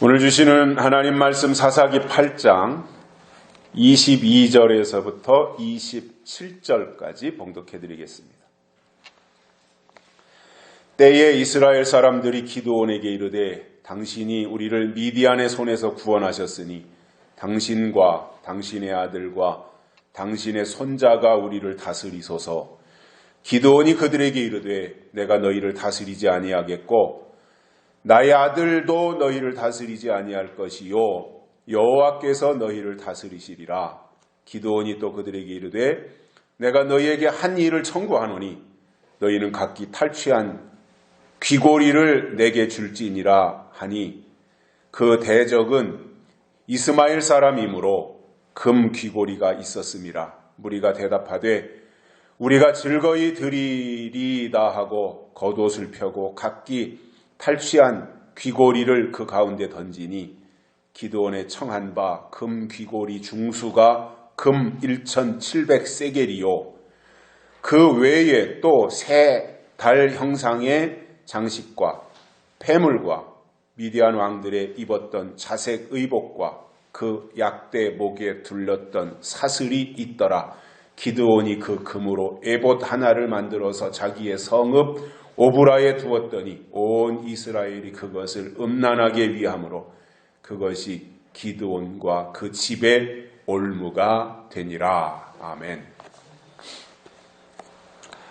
오늘 주시는 하나님 말씀 사사기 8장 22절에서부터 27절까지 봉독해 드리겠습니다. 때에 이스라엘 사람들이 기드온에게 이르되 당신이 우리를 미디안의 손에서 구원하셨으니 당신과 당신의 아들과 당신의 손자가 우리를 다스리소서. 기드온이 그들에게 이르되 내가 너희를 다스리지 아니하겠고 나의 아들도 너희를 다스리지 아니할 것이요 여호와께서 너희를 다스리시리라. 기드온이 또 그들에게 이르되 내가 너희에게 한 일을 청구하노니 너희는 각기 탈취한 귀고리를 내게 줄지니라 하니 그 대적은 이스마엘 사람이므로 금 귀고리가 있었음이라. 무리가 대답하되 우리가 즐거이 드리리다 하고 겉옷을 펴고 각기 탈취한 귀고리를 그 가운데 던지니 기드온의 청한 바 금 귀고리 중수가 금 1,700세겔이요 그 외에 또 새 달 형상의 장식과 폐물과 미디안 왕들의 입었던 자색 의복과 그 약대 목에 둘렀던 사슬이 있더라. 기드온이 그 금으로 에봇 하나를 만들어서 자기의 성읍 오브라에 두었더니 온 이스라엘이 그것을 음란하게 위함으로 그것이 기드온과 그 집의 올무가 되니라. 아멘.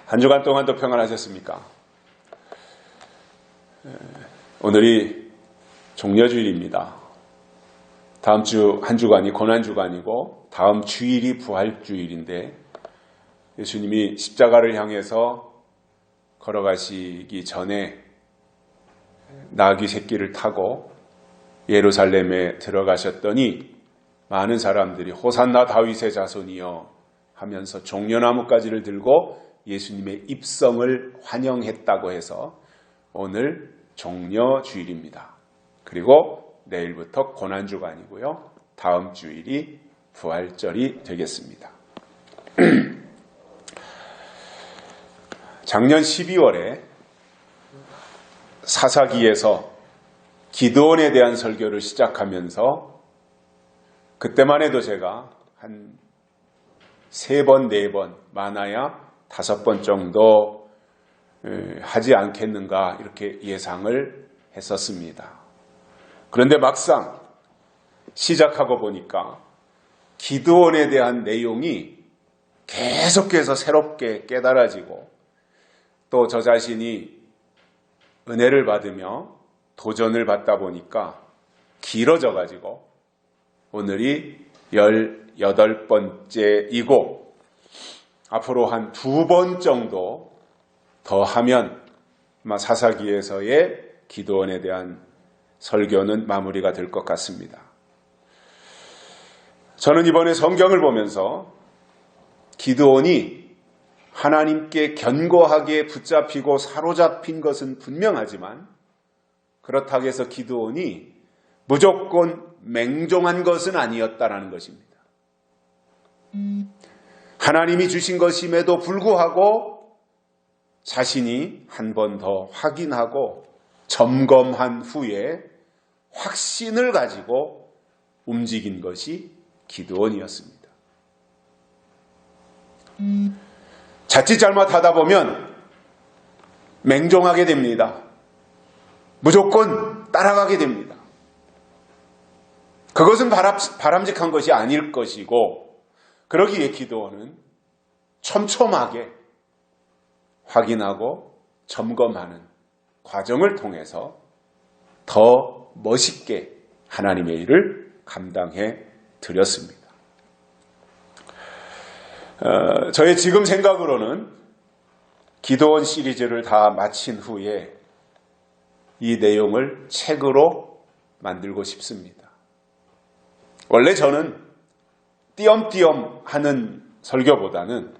한 주간 동안도 평안하셨습니까? 오늘이 종려주일입니다. 다음 주 한 주간이 고난주간이고 다음 주일이 부활주일인데 예수님이 십자가를 향해서 걸어가시기 전에 나귀 새끼를 타고 예루살렘에 들어가셨더니 많은 사람들이 호산나 다윗의 자손이여 하면서 종려나무가지를 들고 예수님의 입성을 환영했다고 해서 오늘 종려주일입니다. 그리고 내일부터 고난주간이고요. 다음 주일이 부활절이 되겠습니다. 작년 12월에 사사기에서 기드온에 대한 설교를 시작하면서 그때만 해도 제가 한 3번, 4번, 많아야 5번 정도 하지 않겠는가 이렇게 예상을 했었습니다. 그런데 막상 시작하고 보니까 기드온에 대한 내용이 계속해서 새롭게 깨달아지고 또 저 자신이 은혜를 받으며 도전을 받다 보니까 길어져 가지고 오늘이 18번째이고 앞으로 한 2번 정도 더 하면 아마 사사기에서의 기드온에 대한 설교는 마무리가 될 것 같습니다. 저는 이번에 성경을 보면서 기드온이 하나님께 견고하게 붙잡히고 사로잡힌 것은 분명하지만 그렇다고 해서 기드온이 무조건 맹종한 것은 아니었다라는 것입니다. 하나님이 주신 것임에도 불구하고 자신이 한 번 더 확인하고 점검한 후에 확신을 가지고 움직인 것이 기드온이었습니다. 자칫 잘못하다 보면 맹종하게 됩니다. 무조건 따라가게 됩니다. 그것은 바람직한 것이 아닐 것이고 그러기에 기드온은 촘촘하게 확인하고 점검하는 과정을 통해서 더 멋있게 하나님의 일을 감당해 드렸습니다. 저의 지금 생각으로는 기드온 시리즈를 다 마친 후에 이 내용을 책으로 만들고 싶습니다. 원래 저는 띄엄띄엄 하는 설교보다는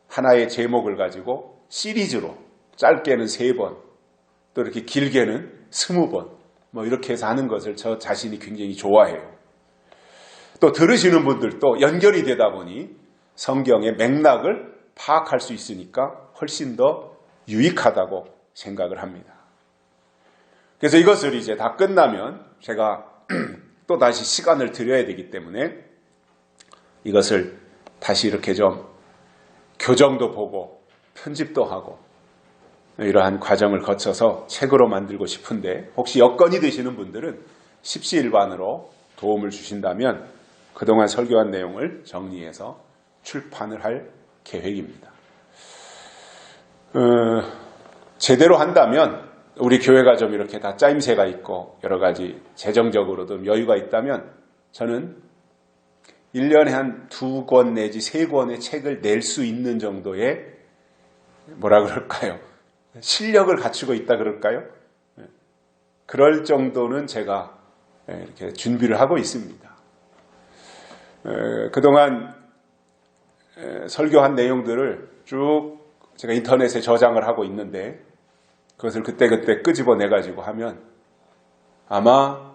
하나의 제목을 가지고 시리즈로 짧게는 3번 또 이렇게 길게는 20번 이렇게 해서 하는 것을 저 자신이 굉장히 좋아해요. 또 들으시는 분들도 연결이 되다 보니 성경의 맥락을 파악할 수 있으니까 훨씬 더 유익하다고 생각을 합니다. 그래서 이것을 이제 다 끝나면 제가 또 다시 시간을 들여야 되기 때문에 이것을 다시 이렇게 좀 교정도 보고 편집도 하고 이러한 과정을 거쳐서 책으로 만들고 싶은데, 혹시 여건이 되시는 분들은 십시일반으로 도움을 주신다면 그동안 설교한 내용을 정리해서 출판을 할 계획입니다. 제대로 한다면 우리 교회가 좀 이렇게 다 짜임새가 있고 여러 가지 재정적으로도 여유가 있다면 저는 1년에 한 2권 내지 3권의 책을 낼 수 있는 정도의 뭐라 그럴까요? 실력을 갖추고 있다 그럴까요? 그럴 정도는 제가 이렇게 준비를 하고 있습니다. 그동안 설교한 내용들을 쭉 제가 인터넷에 저장을 하고 있는데 그것을 그때그때 끄집어내가지고 하면 아마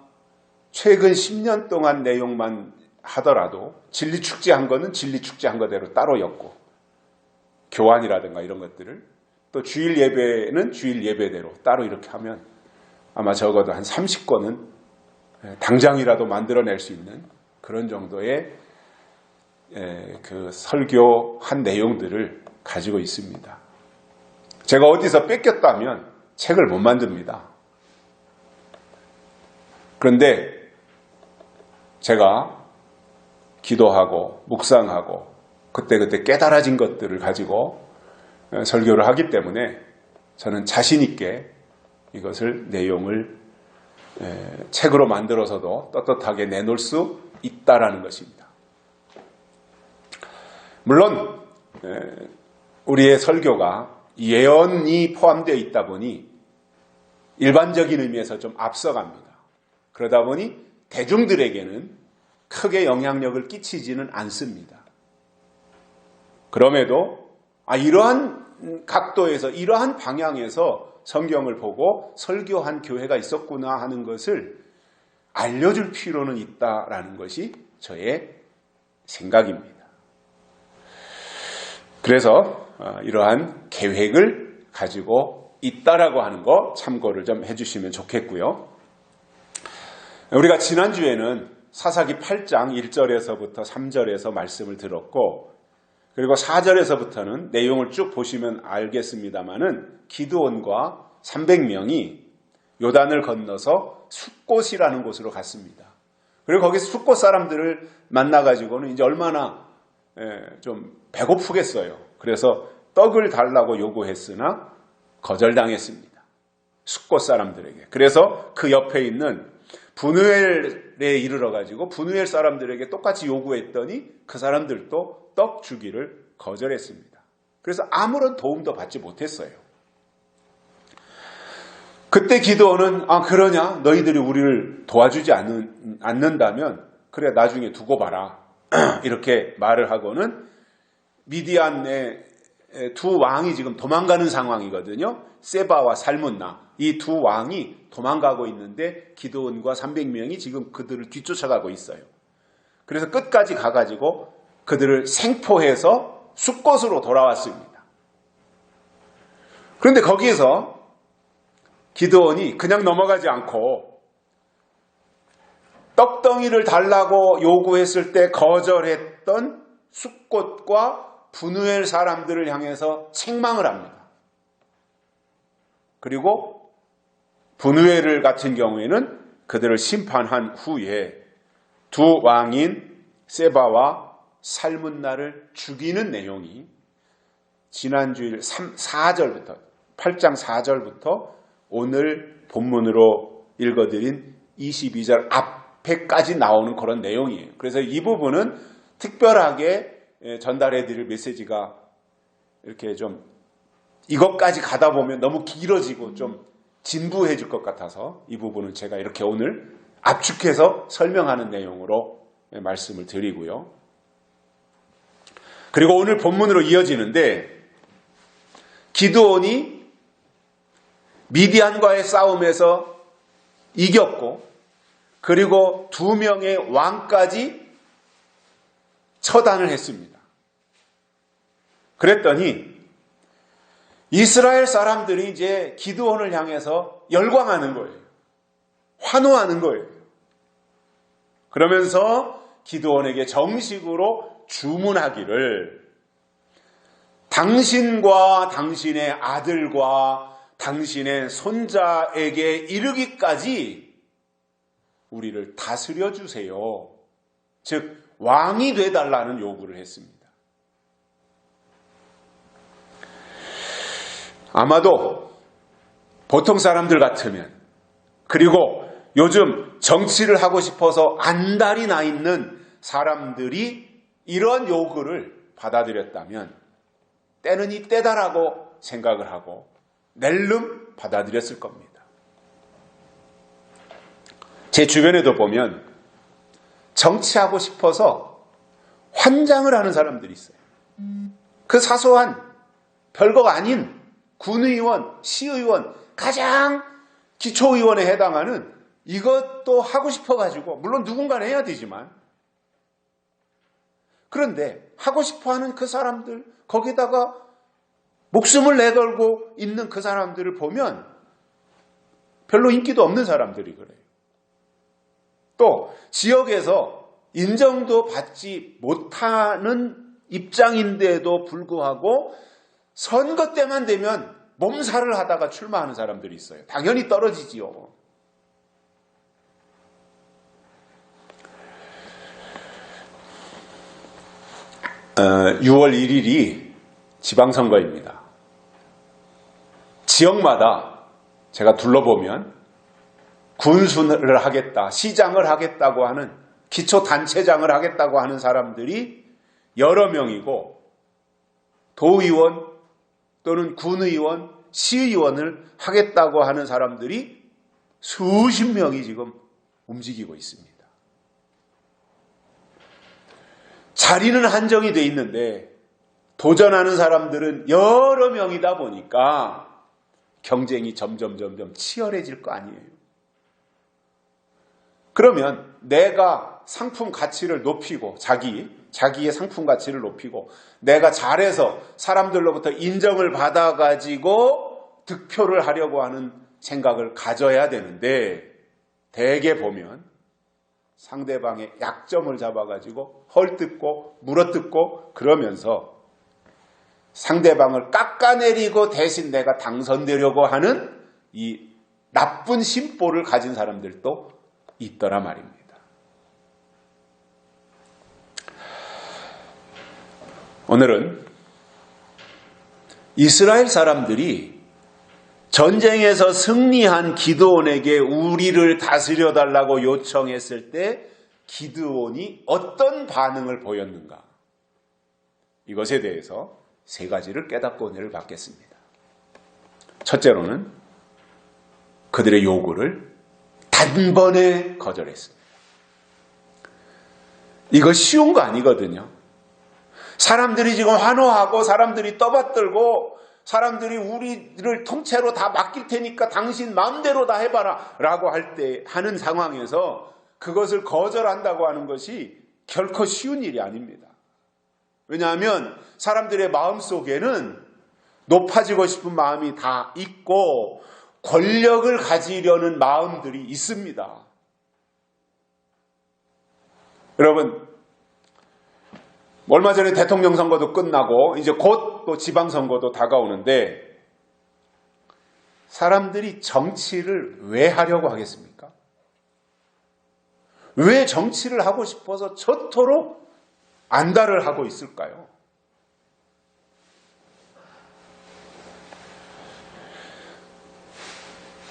최근 10년 동안 내용만 하더라도 진리축제한 거는 진리축제한 거대로 따로였고, 교환이라든가 이런 것들을 또 주일 예배는 주일 예배대로 따로 이렇게 하면 아마 적어도 한 30권은 당장이라도 만들어낼 수 있는 그런 정도의 그 설교한 내용들을 가지고 있습니다. 제가 어디서 뺏겼다면 책을 못 만듭니다. 그런데 제가 기도하고 묵상하고 그때그때 깨달아진 것들을 가지고 설교를 하기 때문에 저는 자신 있게 이것을 내용을 책으로 만들어서도 떳떳하게 내놓을 수 있다라는 것입니다. 물론 우리의 설교가 예언이 포함되어 있다 보니 일반적인 의미에서 좀 앞서갑니다. 그러다 보니 대중들에게는 크게 영향력을 끼치지는 않습니다. 그럼에도 이러한 각도에서 이러한 방향에서 성경을 보고 설교한 교회가 있었구나 하는 것을 알려줄 필요는 있다라는 것이 저의 생각입니다. 그래서 이러한 계획을 가지고 있다라고 하는 거 참고를 좀 해주시면 좋겠고요. 우리가 지난주에는 사사기 8장 1절에서부터 3절에서 말씀을 들었고, 그리고 4절에서부터는 내용을 쭉 보시면 알겠습니다마는 기드온과 300명이 요단을 건너서 숫곳이라는 곳으로 갔습니다. 그리고 거기서 숫곳 사람들을 만나가지고는 이제 얼마나 좀 배고프겠어요. 그래서 떡을 달라고 요구했으나 거절당했습니다. 숫곳 사람들에게. 그래서 그 옆에 있는 분우엘에 이르러가지고 분우엘 사람들에게 똑같이 요구했더니 그 사람들도 떡 주기를 거절했습니다. 그래서 아무런 도움도 받지 못했어요. 그때 기드온은 그러냐? 너희들이 우리를 도와주지 않는다면 그래 나중에 두고 봐라. 이렇게 말을 하고는 미디안의 두 왕이 지금 도망가는 상황이거든요. 세바와 살문나 이 두 왕이 도망가고 있는데 기드온과 300명이 지금 그들을 뒤쫓아가고 있어요. 그래서 끝까지 가가지고 그들을 생포해서 숫곳으로 돌아왔습니다. 그런데 거기에서 기드온이 그냥 넘어가지 않고 떡덩이를 달라고 요구했을 때 거절했던 숫곳과 분우엘 사람들을 향해서 책망을 합니다. 그리고 분우엘 같은 경우에는 그들을 심판한 후에 두 왕인 세바와 살문나를 죽이는 내용이 지난주일 4절부터 8장 4절부터 오늘 본문으로 읽어드린 22절 앞에까지 나오는 그런 내용이에요. 그래서 이 부분은 특별하게 전달해드릴 메시지가 이렇게 좀 이것까지 가다 보면 너무 길어지고 좀 진부해질 것 같아서 이 부분은 제가 이렇게 오늘 압축해서 설명하는 내용으로 말씀을 드리고요. 그리고 오늘 본문으로 이어지는데 기드온이 미디안과의 싸움에서 이겼고 그리고 2명의 왕까지 처단을 했습니다. 그랬더니 이스라엘 사람들이 이제 기드온을 향해서 열광하는 거예요. 환호하는 거예요. 그러면서 기드온에게 정식으로 주문하기를 당신과 당신의 아들과 당신의 손자에게 이르기까지 우리를 다스려 주세요. 즉 왕이 되달라는 요구를 했습니다. 아마도 보통 사람들 같으면, 그리고 요즘 정치를 하고 싶어서 안달이 나 있는 사람들이 이런 요구를 받아들였다면 때는 이 때다라고 생각을 하고 낼름 받아들였을 겁니다. 제 주변에도 보면 정치하고 싶어서 환장을 하는 사람들이 있어요. 그 사소한 별거 아닌 군의원, 시의원, 가장 기초의원에 해당하는 이것도 하고 싶어가지고, 물론 누군가는 해야 되지만, 그런데 하고 싶어하는 그 사람들, 거기다가 목숨을 내걸고 있는 그 사람들을 보면 별로 인기도 없는 사람들이 그래요. 또 지역에서 인정도 받지 못하는 입장인데도 불구하고 선거 때만 되면 몸살을 하다가 출마하는 사람들이 있어요. 당연히 떨어지지요. 6월 1일이 지방선거입니다. 지역마다 제가 둘러보면 군수를 하겠다, 시장을 하겠다고 하는, 기초단체장을 하겠다고 하는 사람들이 여러 명이고, 도의원 또는 군의원, 시의원을 하겠다고 하는 사람들이 수십 명이 지금 움직이고 있습니다. 자리는 한정이 돼 있는데 도전하는 사람들은 여러 명이다 보니까 경쟁이 점점 치열해질 거 아니에요. 그러면 내가 상품 가치를 높이고, 자기의 상품 가치를 높이고, 내가 잘해서 사람들로부터 인정을 받아가지고 득표를 하려고 하는 생각을 가져야 되는데, 대개 보면 상대방의 약점을 잡아가지고 헐뜯고 물어뜯고 그러면서 상대방을 깎아내리고 대신 내가 당선되려고 하는 이 나쁜 심보를 가진 사람들도 있더라 말입니다. 오늘은 이스라엘 사람들이 전쟁에서 승리한 기드온에게 우리를 다스려 달라고 요청했을 때 기드온이 어떤 반응을 보였는가, 이것에 대해서 세 가지를 깨닫고 은혜를 받겠습니다. 첫째로는 그들의 요구를 단번에 거절했습니다. 이거 쉬운 거 아니거든요. 사람들이 지금 환호하고 사람들이 떠받들고 사람들이 우리를 통째로 다 맡길 테니까 당신 마음대로 다 해봐라 라고 하는 상황에서 그것을 거절한다고 하는 것이 결코 쉬운 일이 아닙니다. 왜냐하면 사람들의 마음속에는 높아지고 싶은 마음이 다 있고 권력을 가지려는 마음들이 있습니다. 여러분, 얼마 전에 대통령 선거도 끝나고 이제 곧 또 지방선거도 다가오는데 사람들이 정치를 왜 하려고 하겠습니까? 왜 정치를 하고 싶어서 저토록 안달을 하고 있을까요?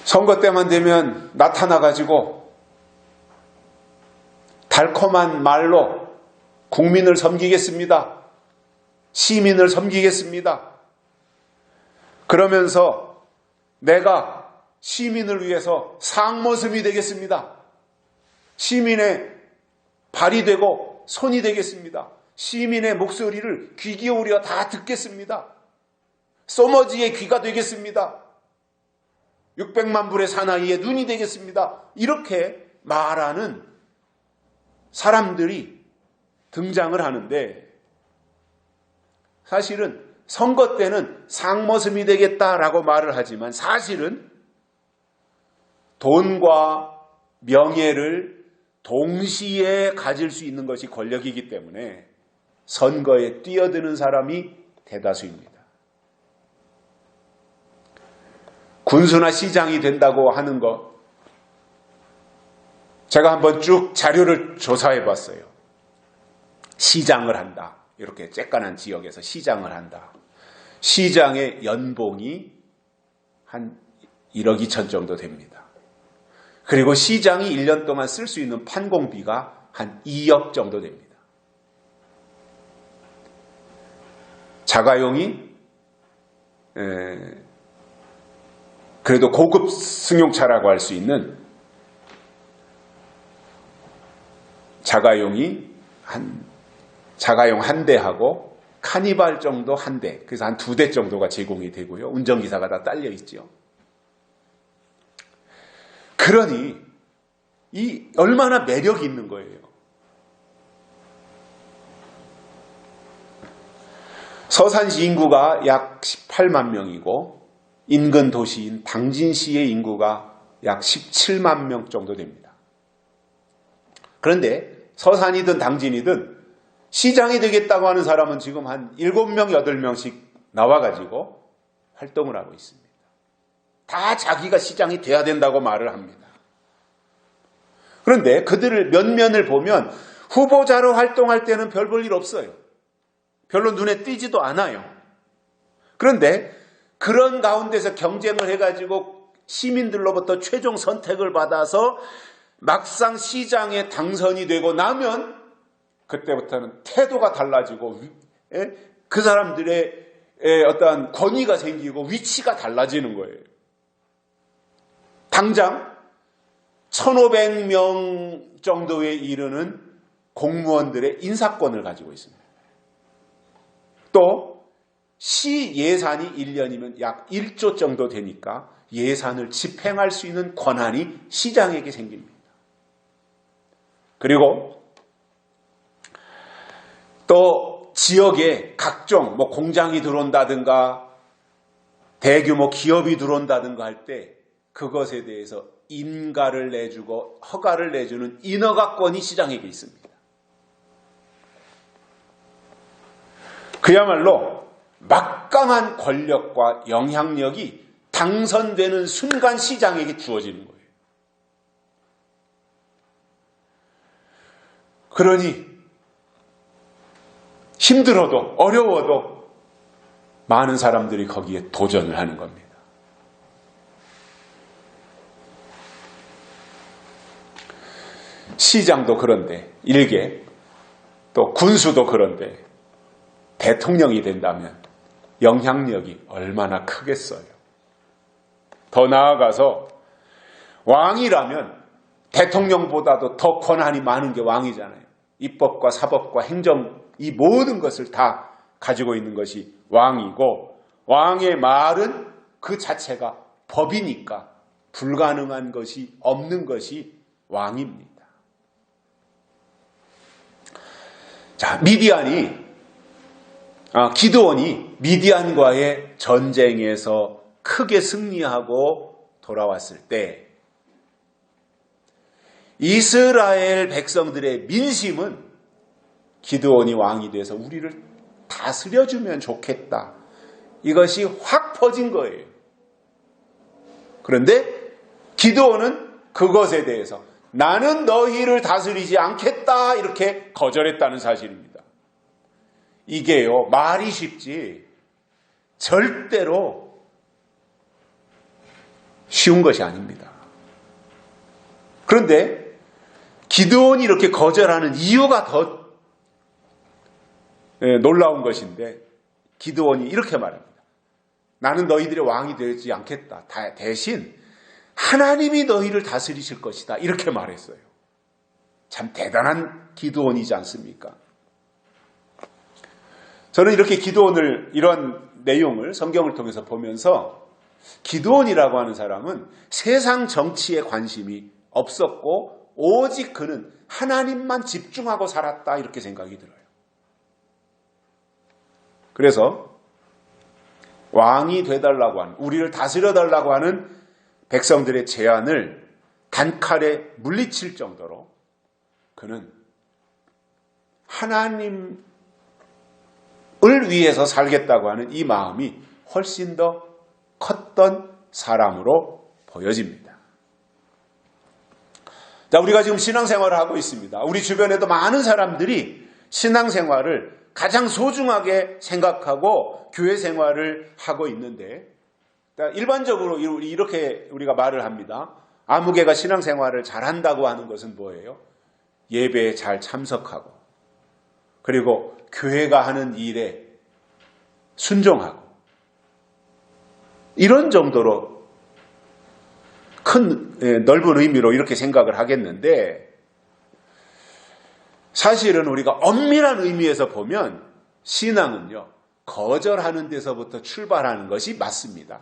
선거 때만 되면 나타나가지고 달콤한 말로 국민을 섬기겠습니다. 시민을 섬기겠습니다. 그러면서 내가 시민을 위해서 상머슴이 되겠습니다. 시민의 발이 되고 손이 되겠습니다. 시민의 목소리를 귀 기울여 다 듣겠습니다. 소머지의 귀가 되겠습니다. 600만 불의 사나이의 눈이 되겠습니다. 이렇게 말하는 사람들이 등장을 하는데, 사실은 선거 때는 상머슴이 되겠다라고 말을 하지만 사실은 돈과 명예를 동시에 가질 수 있는 것이 권력이기 때문에 선거에 뛰어드는 사람이 대다수입니다. 군수나 시장이 된다고 하는 것, 제가 한번 쭉 자료를 조사해 봤어요. 시장을 한다. 이렇게 쬐깐한 지역에서 시장을 한다. 시장의 연봉이 한 1억 2천 정도 됩니다. 그리고 시장이 1년 동안 쓸 수 있는 판공비가 한 2억 정도 됩니다. 자가용이 그래도 고급 승용차라고 할 수 있는 자가용 한 대하고 카니발 정도 한 대, 그래서 한 2대 정도가 제공이 되고요. 운전기사가 다 딸려 있죠. 그러니 이 얼마나 매력이 있는 거예요. 서산시 인구가 약 18만 명이고 인근 도시인 당진시의 인구가 약 17만 명 정도 됩니다. 그런데 서산이든 당진이든 시장이 되겠다고 하는 사람은 지금 한 7명, 8명씩 나와가지고 활동을 하고 있습니다. 다 자기가 시장이 돼야 된다고 말을 합니다. 그런데 그들을 면면을 보면 후보자로 활동할 때는 별 볼 일 없어요. 별로 눈에 띄지도 않아요. 그런데 그런 가운데서 경쟁을 해가지고 시민들로부터 최종 선택을 받아서 막상 시장에 당선이 되고 나면 그때부터는 태도가 달라지고 그 사람들의 어떠한 권위가 생기고 위치가 달라지는 거예요. 당장 1,500명 정도에 이르는 공무원들의 인사권을 가지고 있습니다. 또 시 예산이 1년이면 약 1조 정도 되니까 예산을 집행할 수 있는 권한이 시장에게 생깁니다. 그리고 또 지역에 각종 공장이 들어온다든가 대규모 기업이 들어온다든가 할 때 그것에 대해서 인가를 내주고 허가를 내주는 인허가권이 시장에게 있습니다. 그야말로 막강한 권력과 영향력이 당선되는 순간 시장에게 주어지는 거예요. 그러니 힘들어도 어려워도 많은 사람들이 거기에 도전을 하는 겁니다. 시장도 그런데 일개, 또 군수도 그런데 대통령이 된다면 영향력이 얼마나 크겠어요. 더 나아가서 왕이라면 대통령보다도 더 권한이 많은 게 왕이잖아요. 입법과 사법과 행정, 이 모든 것을 다 가지고 있는 것이 왕이고, 왕의 말은 그 자체가 법이니까 불가능한 것이 없는 것이 왕입니다. 자, 기드온이 미디안과의 전쟁에서 크게 승리하고 돌아왔을 때 이스라엘 백성들의 민심은 기드온이 왕이 돼서 우리를 다스려주면 좋겠다. 이것이 확 퍼진 거예요. 그런데 기드온은 그것에 대해서 나는 너희를 다스리지 않겠다 이렇게 거절했다는 사실입니다. 이게요, 말이 쉽지 절대로 쉬운 것이 아닙니다. 그런데 기드온이 이렇게 거절하는 이유가 더 놀라운 것인데, 기드온이 이렇게 말합니다. 나는 너희들의 왕이 되지 않겠다. 대신 하나님이 너희를 다스리실 것이다. 이렇게 말했어요. 참 대단한 기드온이지 않습니까? 저는 이렇게 기드온을, 이런 내용을 성경을 통해서 보면서 기드온이라고 하는 사람은 세상 정치에 관심이 없었고 오직 그는 하나님만 집중하고 살았다 이렇게 생각이 들어요. 그래서 왕이 되달라고 하는, 우리를 다스려달라고 하는 백성들의 제안을 단칼에 물리칠 정도로 그는 하나님을 위해서 살겠다고 하는 이 마음이 훨씬 더 컸던 사람으로 보여집니다. 자, 우리가 지금 신앙생활을 하고 있습니다. 우리 주변에도 많은 사람들이 신앙생활을 가장 소중하게 생각하고 교회 생활을 하고 있는데, 일반적으로 이렇게 우리가 말을 합니다. 아무개가 신앙생활을 잘한다고 하는 것은 뭐예요? 예배에 잘 참석하고, 그리고 교회가 하는 일에 순종하고, 이런 정도로 큰 넓은 의미로 이렇게 생각을 하겠는데, 사실은 우리가 엄밀한 의미에서 보면 신앙은요, 거절하는 데서부터 출발하는 것이 맞습니다.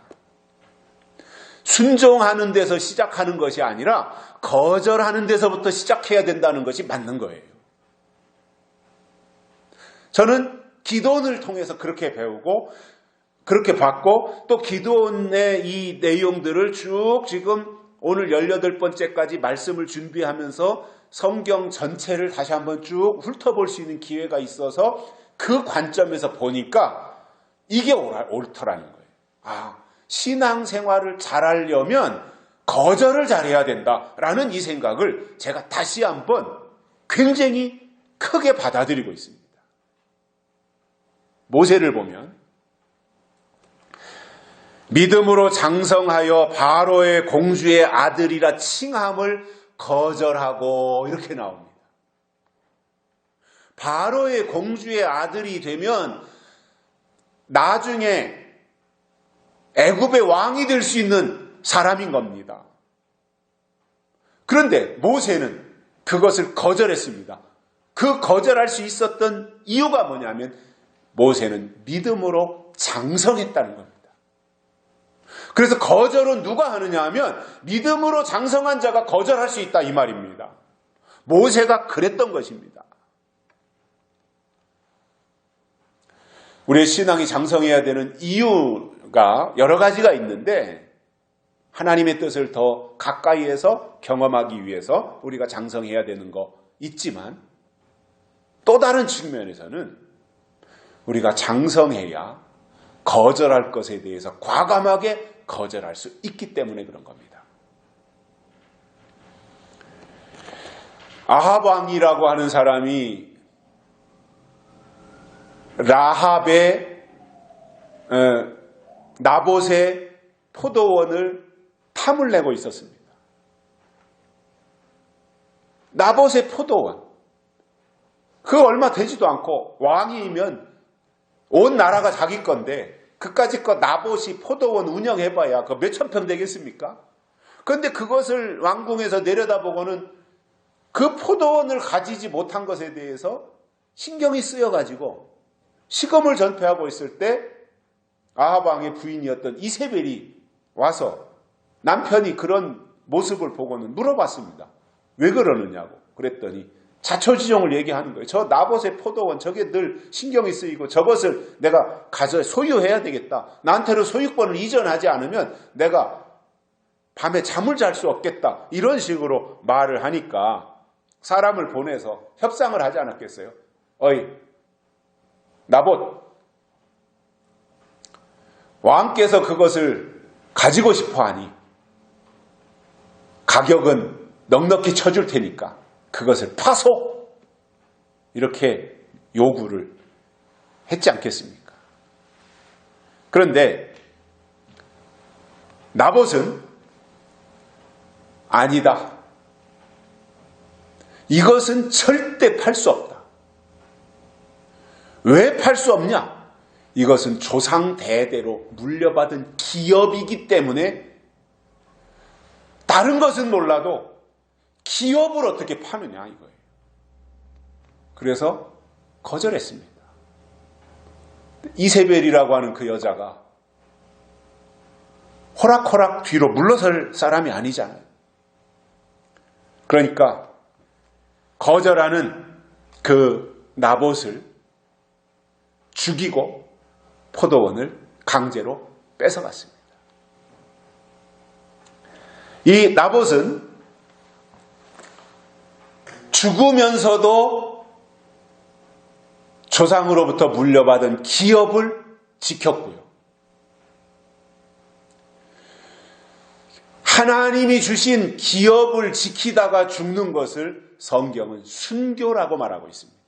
순종하는 데서 시작하는 것이 아니라 거절하는 데서부터 시작해야 된다는 것이 맞는 거예요. 저는 기도원을 통해서 그렇게 배우고 그렇게 봤고, 또 기도원의 이 내용들을 쭉 지금 오늘 18번째까지 말씀을 준비하면서 성경 전체를 다시 한번 쭉 훑어볼 수 있는 기회가 있어서 그 관점에서 보니까 이게 옳더라는 거예요. 신앙생활을 잘하려면 거절을 잘해야 된다라는 이 생각을 제가 다시 한번 굉장히 크게 받아들이고 있습니다. 모세를 보면 믿음으로 장성하여 바로의 공주의 아들이라 칭함을 거절하고 이렇게 나옵니다. 바로의 공주의 아들이 되면 나중에 애굽의 왕이 될 수 있는 사람인 겁니다. 그런데 모세는 그것을 거절했습니다. 그 거절할 수 있었던 이유가 뭐냐면 모세는 믿음으로 장성했다는 겁니다. 그래서 거절은 누가 하느냐 하면 믿음으로 장성한 자가 거절할 수 있다 이 말입니다. 모세가 그랬던 것입니다. 우리의 신앙이 장성해야 되는 이유가 여러 가지가 있는데, 하나님의 뜻을 더 가까이에서 경험하기 위해서 우리가 장성해야 되는 거 있지만, 또 다른 측면에서는 우리가 장성해야 거절할 것에 대해서 과감하게 거절할 수 있기 때문에 그런 겁니다. 아합 왕이라고 하는 사람이 라합의 나봇의 포도원을 탐을 내고 있었습니다. 나봇의 포도원, 그 얼마 되지도 않고 왕이면 온 나라가 자기 건데 그까짓 거 나봇이 포도원 운영해봐야 그 몇천 평 되겠습니까? 그런데 그것을 왕궁에서 내려다보고는 그 포도원을 가지지 못한 것에 대해서 신경이 쓰여가지고 시검을 전폐하고 있을 때 아합 왕의 부인이었던 이세벨이 와서 남편이 그런 모습을 보고는 물어봤습니다. 왜 그러느냐고. 그랬더니 자초지종을 얘기하는 거예요. 저 나봇의 포도원, 저게 늘 신경이 쓰이고 저것을 내가 가져 소유해야 되겠다. 나한테는 소유권을 이전하지 않으면 내가 밤에 잠을 잘 수 없겠다. 이런 식으로 말을 하니까 사람을 보내서 협상을 하지 않았겠어요? 어이, 나봇, 왕께서 그것을 가지고 싶어 하니 가격은 넉넉히 쳐줄 테니까 그것을 파소! 이렇게 요구를 했지 않겠습니까? 그런데 나봇은 아니다. 이것은 절대 팔 수 없다. 왜 팔 수 없냐? 이것은 조상 대대로 물려받은 기업이기 때문에 다른 것은 몰라도 기업을 어떻게 파느냐 이거예요. 그래서 거절했습니다. 이세벨이라고 하는 그 여자가 호락호락 뒤로 물러설 사람이 아니잖아요. 그러니까 거절하는 그 나봇을 죽이고 포도원을 강제로 뺏어갔습니다. 이 나봇은 죽으면서도 조상으로부터 물려받은 기업을 지켰고요. 하나님이 주신 기업을 지키다가 죽는 것을 성경은 순교라고 말하고 있습니다.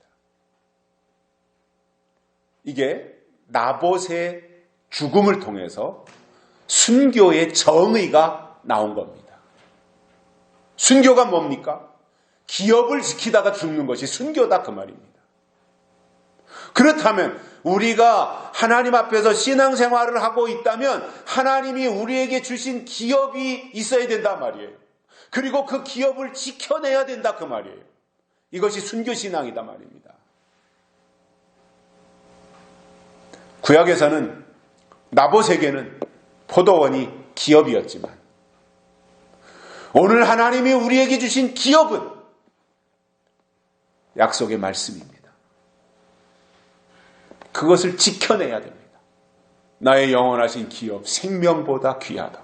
이게 나봇의 죽음을 통해서 순교의 정의가 나온 겁니다. 순교가 뭡니까? 기업을 지키다가 죽는 것이 순교다 그 말입니다. 그렇다면 우리가 하나님 앞에서 신앙생활을 하고 있다면 하나님이 우리에게 주신 기업이 있어야 된단 말이에요. 그리고 그 기업을 지켜내야 된다 그 말이에요. 이것이 순교신앙이다 말입니다. 구약에서는 나봇에게는 포도원이 기업이었지만 오늘 하나님이 우리에게 주신 기업은 약속의 말씀입니다. 그것을 지켜내야 됩니다. 나의 영원하신 기업 생명보다 귀하다.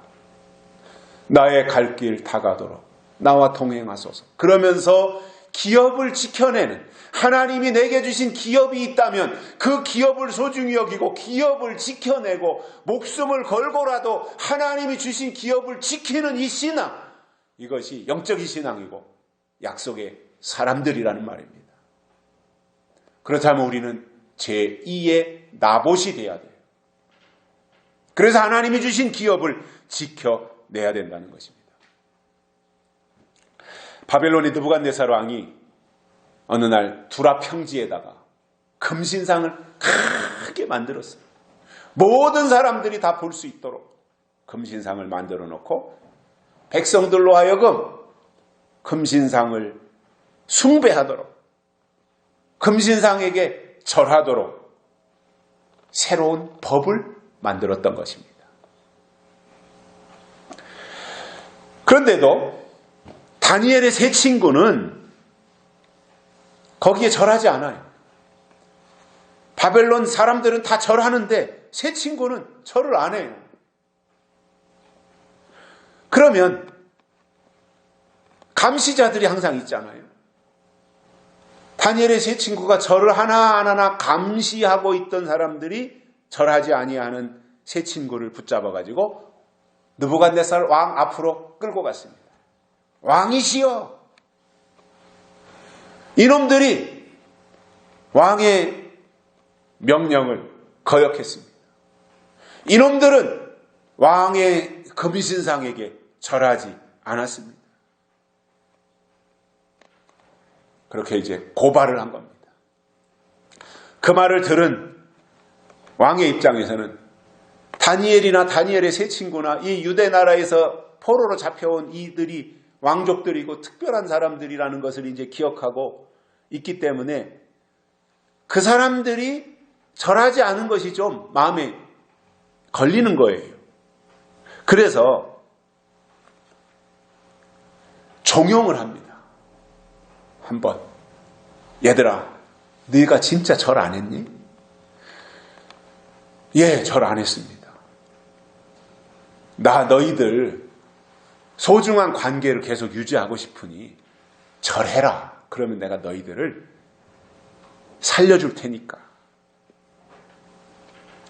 나의 갈 길 다가도록 나와 동행하소서. 그러면서 기업을 지켜내는 하나님이 내게 주신 기업이 있다면 그 기업을 소중히 여기고 기업을 지켜내고 목숨을 걸고라도 하나님이 주신 기업을 지키는 이 신앙, 이것이 영적인 신앙이고 약속의 사람들이라는 말입니다. 그렇다면 우리는 제2의 나봇이 돼야 돼요. 그래서 하나님이 주신 기업을 지켜내야 된다는 것입니다. 바벨론의 느부갓네살 왕이 어느 날 두라 평지에다가 금신상을 크게 만들었어요. 모든 사람들이 다 볼 수 있도록 금신상을 만들어 놓고 백성들로 하여금 금신상을 숭배하도록, 금신상에게 절하도록 새로운 법을 만들었던 것입니다. 그런데도 다니엘의 세 친구는 거기에 절하지 않아요. 바벨론 사람들은 다 절하는데 세 친구는 절을 안 해요. 그러면 감시자들이 항상 있잖아요. 다니엘의 세 친구가 절을 하나하나 감시하고 있던 사람들이 절하지 아니하는 세 친구를 붙잡아가지고 느부갓네살 왕 앞으로 끌고 갔습니다. 왕이시여! 이놈들이 왕의 명령을 거역했습니다. 이놈들은 왕의 금신상에게 절하지 않았습니다. 그렇게 이제 고발을 한 겁니다. 그 말을 들은 왕의 입장에서는 다니엘이나 다니엘의 세 친구나 이 유대 나라에서 포로로 잡혀온 이들이 왕족들이고 특별한 사람들이라는 것을 이제 기억하고 있기 때문에 그 사람들이 절하지 않은 것이 좀 마음에 걸리는 거예요. 그래서 종용을 합니다. 한번 얘들아, 네가 진짜 절 안 했니? 예, 절 안 했습니다. 나 너희들 소중한 관계를 계속 유지하고 싶으니 절해라. 그러면 내가 너희들을 살려줄 테니까.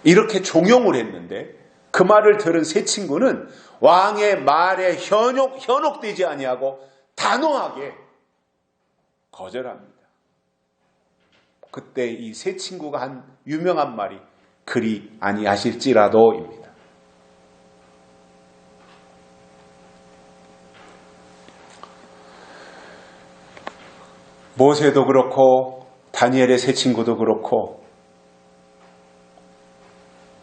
이렇게 종용을 했는데 그 말을 들은 세 친구는 왕의 말에 현혹되지 아니하고 단호하게 거절합니다. 그때 이 세 친구가 한 유명한 말이 그리 아니하실지라도입니다. 모세도 그렇고 다니엘의 세 친구도 그렇고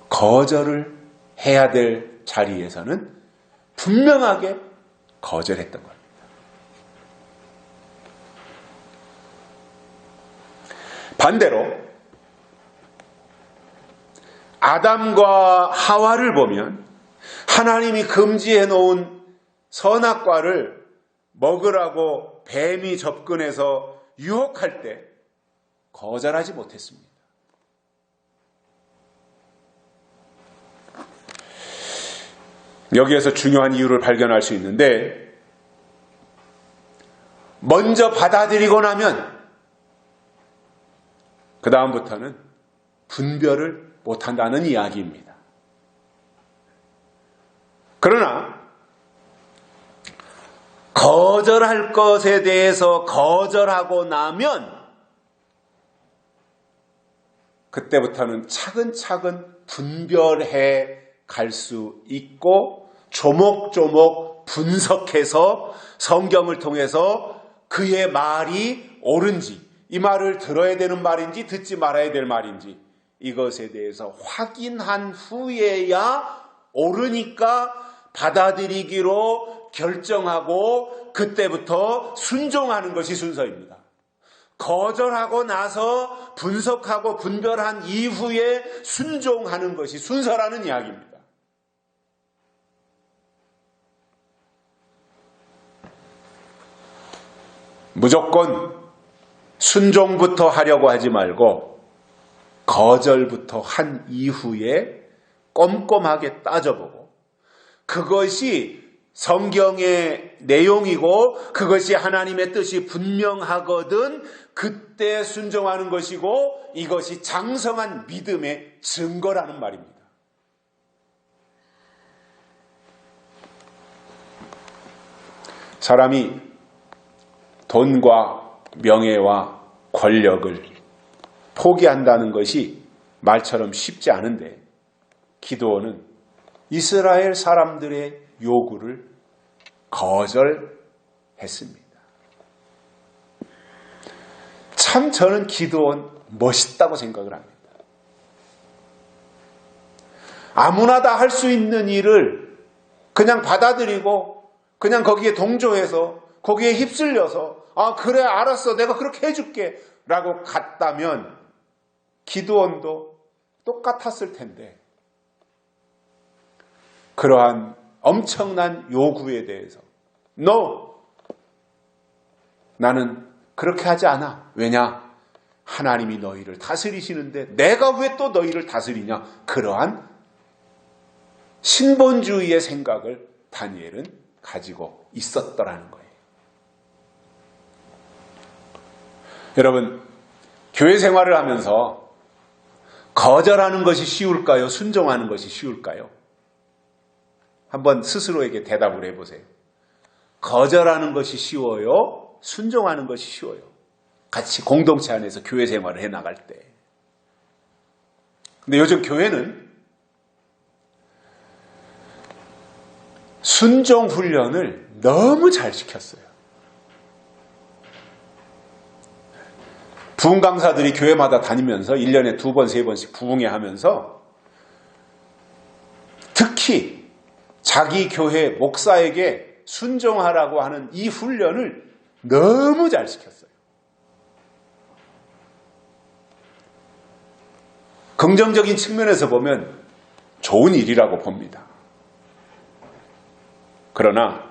거절을 해야 될 자리에서는 분명하게 거절했던 겁니다. 반대로 아담과 하와를 보면 하나님이 금지해 놓은 선악과를 먹으라고 뱀이 접근해서 유혹할 때 거절하지 못했습니다. 여기에서 중요한 이유를 발견할 수 있는데 먼저 받아들이고 나면 그 다음부터는 분별을 못한다는 이야기입니다. 그러나 거절할 것에 대해서 거절하고 나면 그때부터는 차근차근 분별해 갈 수 있고 조목조목 분석해서 성경을 통해서 그의 말이 옳은지, 이 말을 들어야 되는 말인지 듣지 말아야 될 말인지 이것에 대해서 확인한 후에야 옳으니까 받아들이기로 결정하고 그때부터 순종하는 것이 순서입니다. 거절하고 나서 분석하고 분별한 이후에 순종하는 것이 순서라는 이야기입니다. 무조건 순종부터 하려고 하지 말고 거절부터 한 이후에 꼼꼼하게 따져보고 그것이 성경의 내용이고 그것이 하나님의 뜻이 분명하거든 그때 순종하는 것이고 이것이 장성한 믿음의 증거라는 말입니다. 사람이 돈과 명예와 권력을 포기한다는 것이 말처럼 쉽지 않은데 기드온은 이스라엘 사람들의 요구를 거절했습니다. 참 저는 기드온 멋있다고 생각을 합니다. 아무나 다 할 수 있는 일을 그냥 받아들이고 그냥 거기에 동조해서 거기에 휩쓸려서 아 그래 알았어 내가 그렇게 해줄게 라고 갔다면 기드온도 똑같았을 텐데 그러한 엄청난 요구에 대해서 No! 나는 그렇게 하지 않아. 왜냐? 하나님이 너희를 다스리시는데 내가 왜 또 너희를 다스리냐? 그러한 신본주의의 생각을 다니엘은 가지고 있었더라는 거예요. 여러분, 교회 생활을 하면서 거절하는 것이 쉬울까요? 순종하는 것이 쉬울까요? 한번 스스로에게 대답을 해보세요. 거절하는 것이 쉬워요? 순종하는 것이 쉬워요? 같이 공동체 안에서 교회 생활을 해나갈 때. 근데 요즘 교회는 순종 훈련을 너무 잘 시켰어요. 부흥 강사들이 교회마다 다니면서 1년에 2번, 3번씩 부흥회 하면서 특히 자기 교회 목사에게 순종하라고 하는 이 훈련을 너무 잘 시켰어요. 긍정적인 측면에서 보면 좋은 일이라고 봅니다. 그러나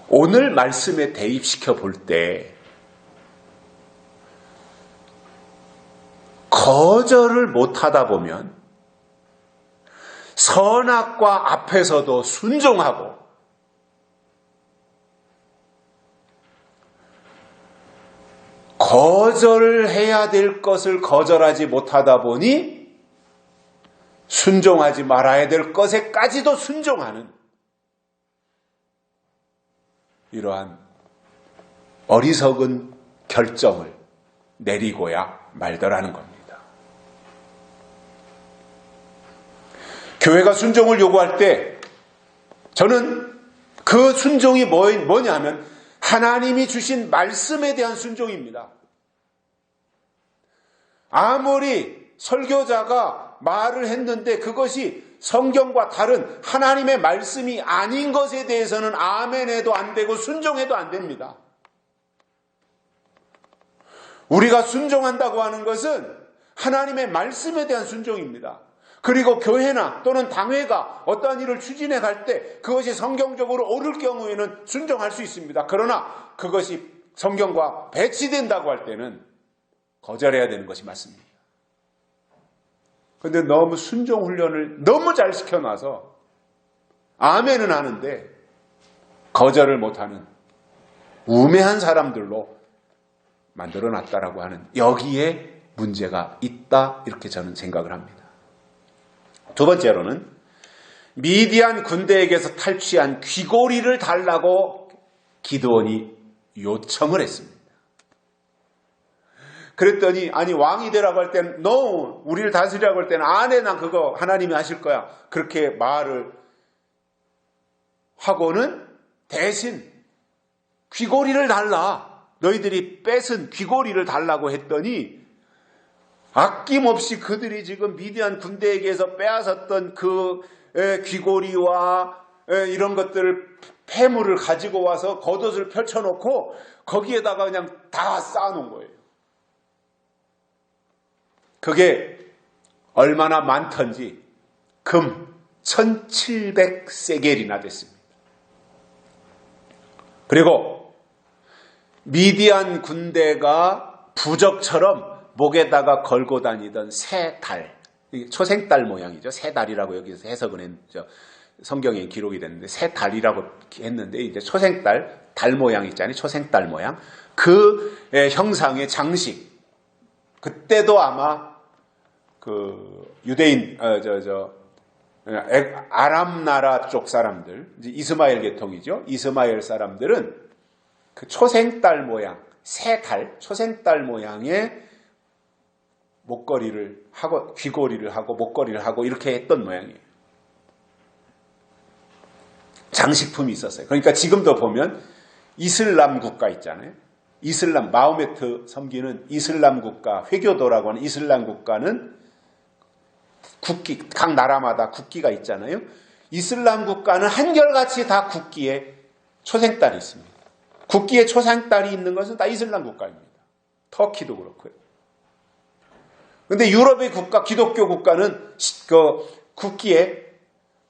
오늘 말씀에 대입시켜 볼 때 거절을 못하다 보면 선악과 앞에서도 순종하고 거절해야 될 것을 거절하지 못하다 보니 순종하지 말아야 될 것에까지도 순종하는 이러한 어리석은 결정을 내리고야 말더라는 겁니다. 교회가 순종을 요구할 때 저는 그 순종이 뭐냐면 하나님이 주신 말씀에 대한 순종입니다. 아무리 설교자가 말을 했는데 그것이 성경과 다른 하나님의 말씀이 아닌 것에 대해서는 아멘해도 안 되고 순종해도 안 됩니다. 우리가 순종한다고 하는 것은 하나님의 말씀에 대한 순종입니다. 그리고 교회나 또는 당회가 어떠한 일을 추진해 갈 때 그것이 성경적으로 옳을 경우에는 순종할 수 있습니다. 그러나 그것이 성경과 배치된다고 할 때는 거절해야 되는 것이 맞습니다. 그런데 너무 순종 훈련을 너무 잘 시켜놔서 아멘은 하는데 거절을 못하는 우매한 사람들로 만들어놨다라고 하는 여기에 문제가 있다 이렇게 저는 생각을 합니다. 두 번째로는 미디안 군대에게서 탈취한 귀고리를 달라고 기드온이 요청을 했습니다. 그랬더니 아니 왕이 되라고 할 때는 no, 우리를 다스리라고 할 때는 안 해, 난 그거 하나님이 하실 거야. 그렇게 말을 하고는 대신 귀고리를 달라. 너희들이 뺏은 귀고리를 달라고 했더니 아낌없이 그들이 지금 미디안 군대에게서 빼앗았던 그 귀고리와 이런 것들을 폐물을 가지고 와서 겉옷을 펼쳐놓고 거기에다가 그냥 다 쌓아놓은 거예요. 그게 얼마나 많던지 금 1700세겔이나 됐습니다. 그리고 미디안 군대가 부적처럼 목에다가 걸고 다니던 새 달, 초생달 모양이죠. 새 달이라고 여기서 해석은 했죠. 성경에 기록이 됐는데 새 달이라고 했는데 이제 초생달, 달 모양 있잖아요. 초생달 모양. 그 형상의 장식. 그때도 아마 그 유대인 아람 나라 쪽 사람들, 이스마엘 계통이죠. 이스마엘 사람들은 그 초생달 모양, 새 달, 초생달 모양의 목걸이를 하고 귀고리를 하고 목걸이를 하고 이렇게 했던 모양이에요. 장식품이 있었어요. 그러니까 지금도 보면 이슬람 국가 있잖아요. 이슬람, 마호메트 섬기는 이슬람 국가, 회교도라고 하는 이슬람 국가는 국기, 각 나라마다 국기가 있잖아요. 이슬람 국가는 한결같이 다 국기에 초생달이 있습니다. 국기에 초생달이 있는 것은 다 이슬람 국가입니다. 터키도 그렇고요. 근데 유럽의 국가, 기독교 국가는 그 국기에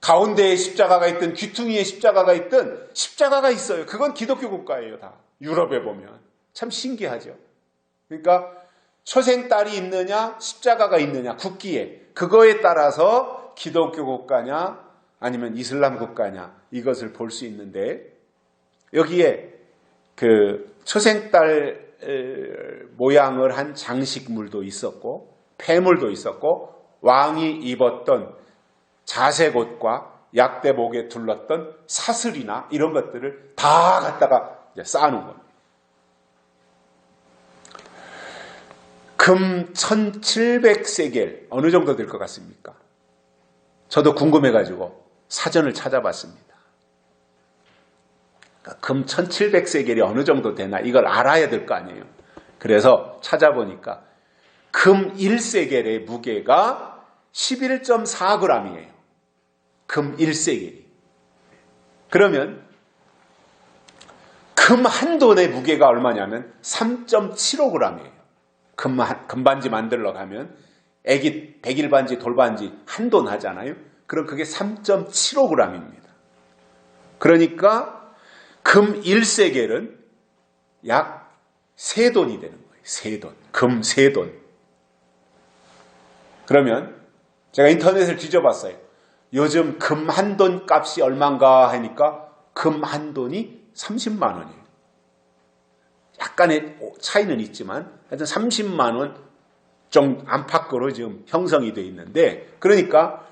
가운데에 십자가가 있든 귀퉁이에 십자가가 있든 십자가가 있어요. 그건 기독교 국가예요, 다. 유럽에 보면. 참 신기하죠. 그러니까 초생달이 있느냐, 십자가가 있느냐, 국기에. 그거에 따라서 기독교 국가냐, 아니면 이슬람 국가냐, 이것을 볼 수 있는데, 여기에 그 초생달 모양을 한 장식물도 있었고, 폐물도 있었고, 왕이 입었던 자색 옷과 약대 목에 둘렀던 사슬이나 이런 것들을 다 갖다가 쌓아놓은 겁니다. 금 1700세겔 어느 정도 될 것 같습니까? 저도 궁금해가지고 사전을 찾아봤습니다. 금 1700세겔이 어느 정도 되나 이걸 알아야 될 거 아니에요. 그래서 찾아보니까 금 1세겔의 무게가 11.4g이에요. 금 1세겔이. 그러면 금 한 돈의 무게가 얼마냐면 3.75g이에요. 금반지 만들러 가면 애기 백일반지 돌반지 한 돈 하잖아요. 그럼 그게 3.75g입니다. 그러니까 금 1세겔은 약 3돈이 되는 거예요. 3돈. 금 3돈. 그러면 제가 인터넷을 뒤져봤어요. 요즘 금 한 돈 값이 얼마인가 하니까 금 한 돈이 30만 원이에요. 약간의 차이는 있지만 하여튼 30만 원 좀 안팎으로 지금 형성이 되어 있는데, 그러니까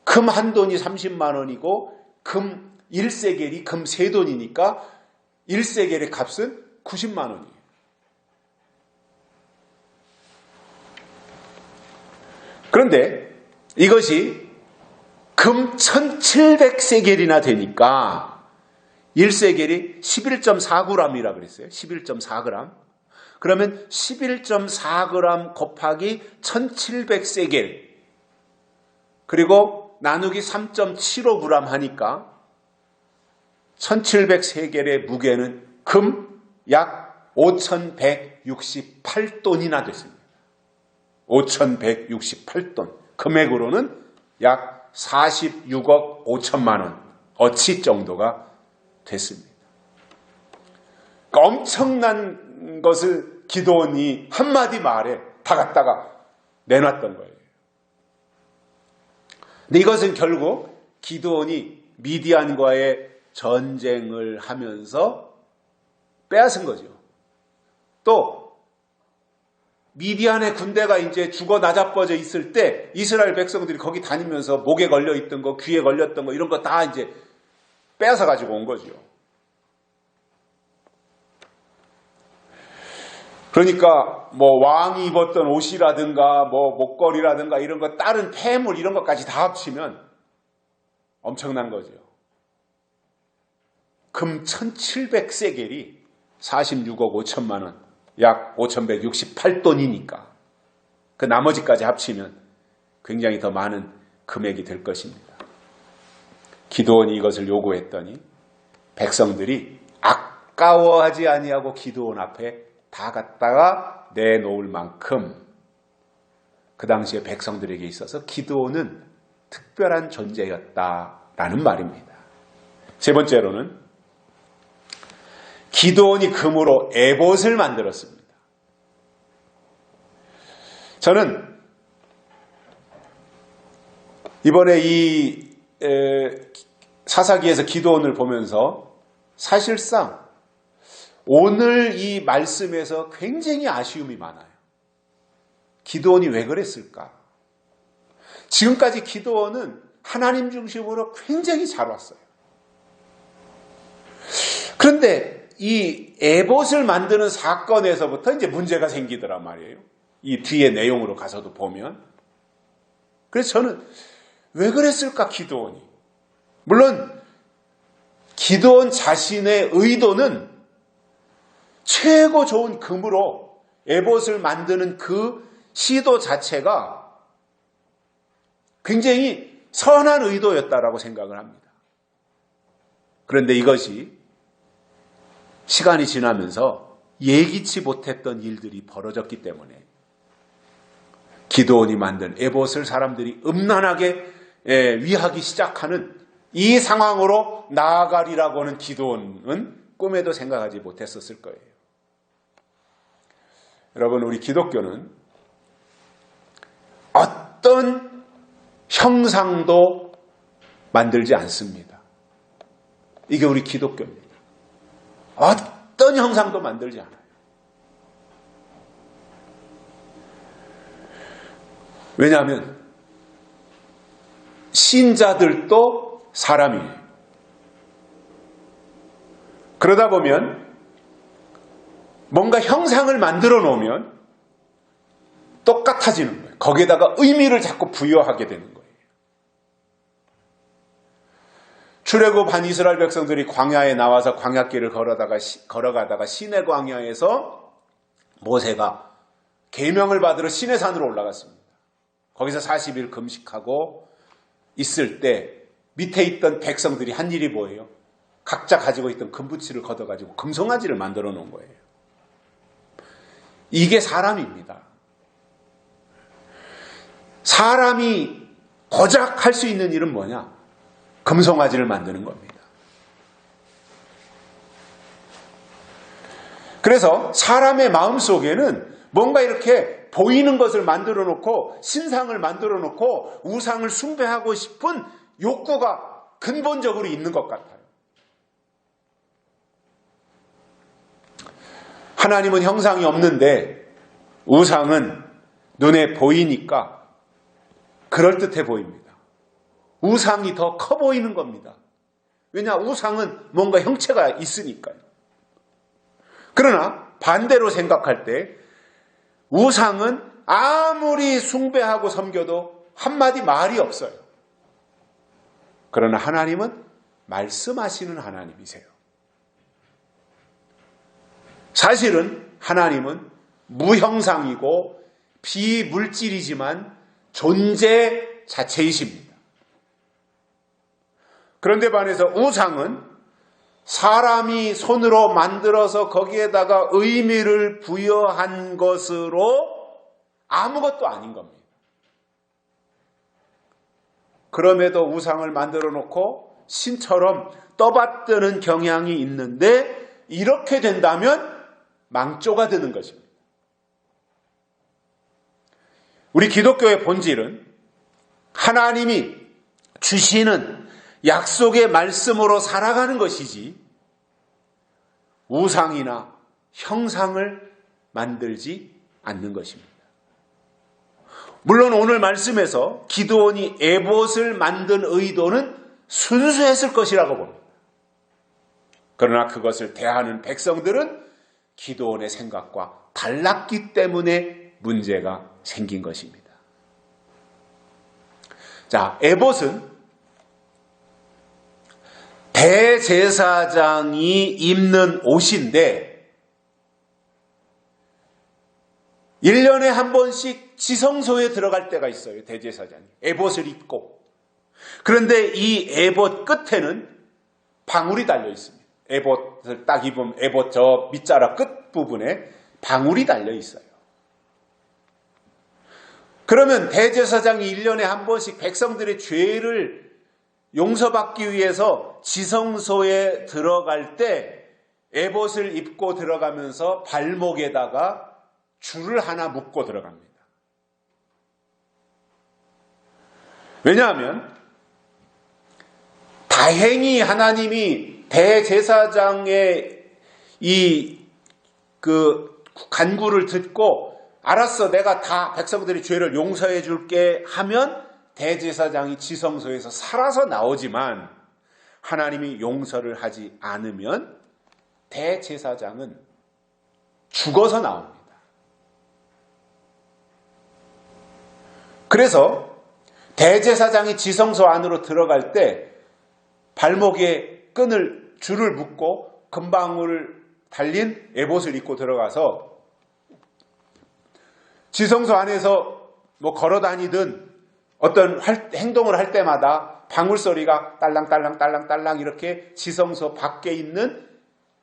금 한 돈이 30만 원이고 금 1세겔이 금 3돈이니까 1세겔의 값은 90만 원이에요. 그런데 이것이 금 1700세겔이나 되니까 1세겔이 11.4g이라고 그랬어요. 11.4g. 그러면 11.4g 곱하기 1700세겔 그리고 나누기 3.75g 하니까 1700세겔의 무게는 금 약 5168돈이나 됐습니다. 5168돈. 금액으로는 약 46억 5천만 원 어치 정도가 됐습니다. 그러니까 엄청난 것을 기드온이 한마디 말에 다 갖다가 내놨던 거예요. 근데 이것은 결국 기드온이 미디안과의 전쟁을 하면서 빼앗은 거죠. 또 미디안의 군대가 이제 죽어 나자빠져 있을 때 이스라엘 백성들이 거기 다니면서 목에 걸려 있던 거, 귀에 걸렸던 거 이런 거 다 이제 빼앗아 가지고 온 거죠. 그러니까 뭐 왕이 입었던 옷이라든가 뭐 목걸이라든가 이런 거 다른 폐물 이런 것까지 다 합치면 엄청난 거죠. 금 1700세겔이 46억 5천만 원, 약 5168돈이니까 그 나머지까지 합치면 굉장히 더 많은 금액이 될 것입니다. 기드온이 이것을 요구했더니 백성들이 아까워하지 아니하고 기드온 앞에 다 갖다가 내놓을 만큼 그 당시에 백성들에게 있어서 기드온은 특별한 존재였다라는 말입니다. 세 번째로는 기드온이 금으로 에봇을 만들었습니다. 저는 이번에 이 사사기에서 기드온을 보면서 사실상 오늘 이 말씀에서 굉장히 아쉬움이 많아요. 기드온이 왜 그랬을까? 지금까지 기드온은 하나님 중심으로 굉장히 잘 왔어요. 그런데 이 에봇을 만드는 사건에서부터 이제 문제가 생기더란 말이에요. 이 뒤의 내용으로 가서도 보면. 그래서 저는 왜 그랬을까 기드온이? 물론 기드온 자신의 의도는 최고 좋은 금으로 에봇을 만드는 그 시도 자체가 굉장히 선한 의도였다라고 생각을 합니다. 그런데 이것이 시간이 지나면서 예기치 못했던 일들이 벌어졌기 때문에 기드온이 만든 에봇을 사람들이 음란하게 위하기 시작하는 이 상황으로 나아가리라고 하는 기드온은 꿈에도 생각하지 못했었을 거예요. 여러분, 우리 기독교는 어떤 형상도 만들지 않습니다. 이게 우리 기독교입니다. 어떤 형상도 만들지 않아요. 왜냐하면 신자들도 사람이에요. 그러다 보면 뭔가 형상을 만들어 놓으면 똑같아지는 거예요. 거기에다가 의미를 자꾸 부여하게 되는 거예요. 출애굽 한 이스라엘 백성들이 광야에 나와서 광야길을 걸어가다가 시내 광야에서 모세가 계명을 받으러 시내산으로 올라갔습니다. 거기서 40일 금식하고 있을 때 밑에 있던 백성들이 한 일이 뭐예요? 각자 가지고 있던 금붙이를 걷어가지고 금송아지를 만들어 놓은 거예요. 이게 사람입니다. 사람이 고작 할 수 있는 일은 뭐냐? 금송아지를 만드는 겁니다. 그래서 사람의 마음속에는 뭔가 이렇게 보이는 것을 만들어 놓고 신상을 만들어 놓고 우상을 숭배하고 싶은 욕구가 근본적으로 있는 것 같아요. 하나님은 형상이 없는데 우상은 눈에 보이니까 그럴듯해 보입니다. 우상이 더 커 보이는 겁니다. 왜냐? 우상은 뭔가 형체가 있으니까요. 그러나 반대로 생각할 때 우상은 아무리 숭배하고 섬겨도 한마디 말이 없어요. 그러나 하나님은 말씀하시는 하나님이세요. 사실은 하나님은 무형상이고 비물질이지만 존재 자체이십니다. 그런데 반해서 우상은 사람이 손으로 만들어서 거기에다가 의미를 부여한 것으로 아무것도 아닌 겁니다. 그럼에도 우상을 만들어 놓고 신처럼 떠받드는 경향이 있는데 이렇게 된다면 망조가 되는 것입니다. 우리 기독교의 본질은 하나님이 주시는 약속의 말씀으로 살아가는 것이지 우상이나 형상을 만들지 않는 것입니다. 물론 오늘 말씀에서 기드온이 에봇을 만든 의도는 순수했을 것이라고 봅니다. 그러나 그것을 대하는 백성들은 기드온의 생각과 달랐기 때문에 문제가 생긴 것입니다. 자, 에봇은 대제사장이 입는 옷인데 1년에 한 번씩 지성소에 들어갈 때가 있어요. 대제사장이 에봇을 입고. 그런데 이 에봇 끝에는 방울이 달려 있습니다. 에봇을 딱 입으면 에봇 저 밑자락 끝 부분에 방울이 달려 있어요. 그러면 대제사장이 1년에 한 번씩 백성들의 죄를 용서받기 위해서 지성소에 들어갈 때 에봇을 입고 들어가면서 발목에다가 줄을 하나 묶고 들어갑니다. 왜냐하면 다행히 하나님이 대제사장의 간구를 듣고 알았어, 내가 다 백성들의 죄를 용서해 줄게 하면 대제사장이 지성소에서 살아서 나오지만 하나님이 용서를 하지 않으면 대제사장은 죽어서 나옵니다. 그래서 대제사장이 지성소 안으로 들어갈 때 발목에 줄을 묶고 금방울 달린 에봇을 입고 들어가서 지성소 안에서 걸어 다니든 어떤 행동을 할 때마다 방울 소리가 딸랑딸랑 이렇게 지성소 밖에 있는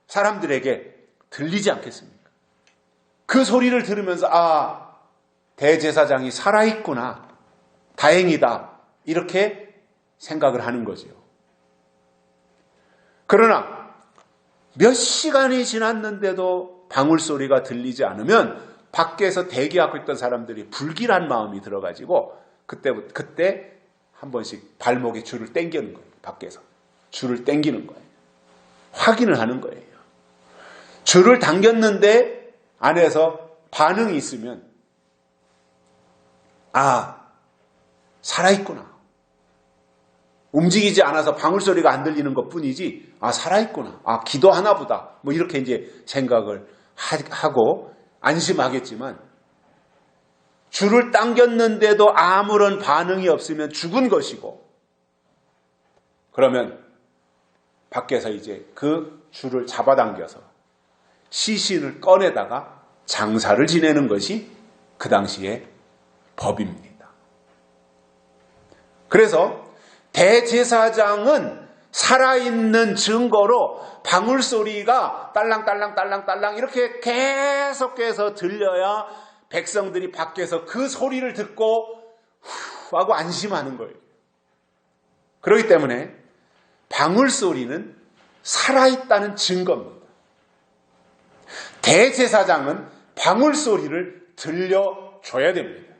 사람들에게 들리지 않겠습니까? 그 소리를 들으면서 대제사장이 살아있구나, 다행이다, 이렇게 생각을 하는 거죠. 그러나 몇 시간이 지났는데도 방울 소리가 들리지 않으면 밖에서 대기하고 있던 사람들이 불길한 마음이 들어가지고 그때 한 번씩 발목에 줄을 당기는 거예요. 밖에서 줄을 당기는 거예요. 확인을 하는 거예요. 줄을 당겼는데 안에서 반응이 있으면 살아있구나. 움직이지 않아서 방울 소리가 안 들리는 것 뿐이지 살아있구나. 기도하나 보다. 이렇게 이제 생각을 하고 안심하겠지만 줄을 당겼는데도 아무런 반응이 없으면 죽은 것이고, 그러면 밖에서 이제 그 줄을 잡아당겨서 시신을 꺼내다가 장사를 지내는 것이 그 당시의 법입니다. 그래서 대제사장은 살아있는 증거로 방울 소리가 딸랑딸랑 이렇게 계속해서 들려야 백성들이 밖에서 그 소리를 듣고 후 하고 안심하는 거예요. 그렇기 때문에 방울 소리는 살아있다는 증거입니다. 대제사장은 방울 소리를 들려줘야 됩니다.